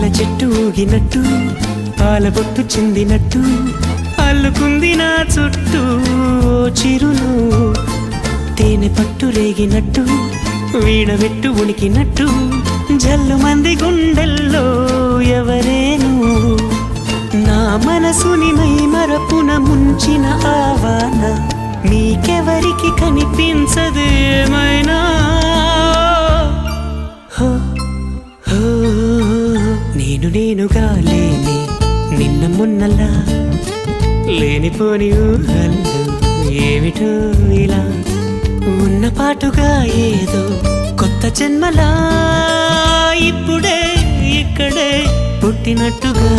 పూల చెట్టు ఊగినట్టు పాల బొట్టు చిందినట్టు అల్లుకుంది నా చుట్టూ చిరును తేనె పట్టు రేగినట్టు వీడబెట్టు ఉనికినట్టు జల్లు మంది గుండెల్లో ఎవరేను నా మనసుని మై మరపున ముంచిన ఆవాన నీకెవరికి కనిపించదు ఏమైనా నేనుగా లేని నిన్న మొన్నలా లేనిపోని ఊహల్లో ఏమిటో ఇలా ఉన్న పాటుగా ఏదో కొత్త జన్మలా ఇప్పుడే ఇక్కడే పుట్టినట్టుగా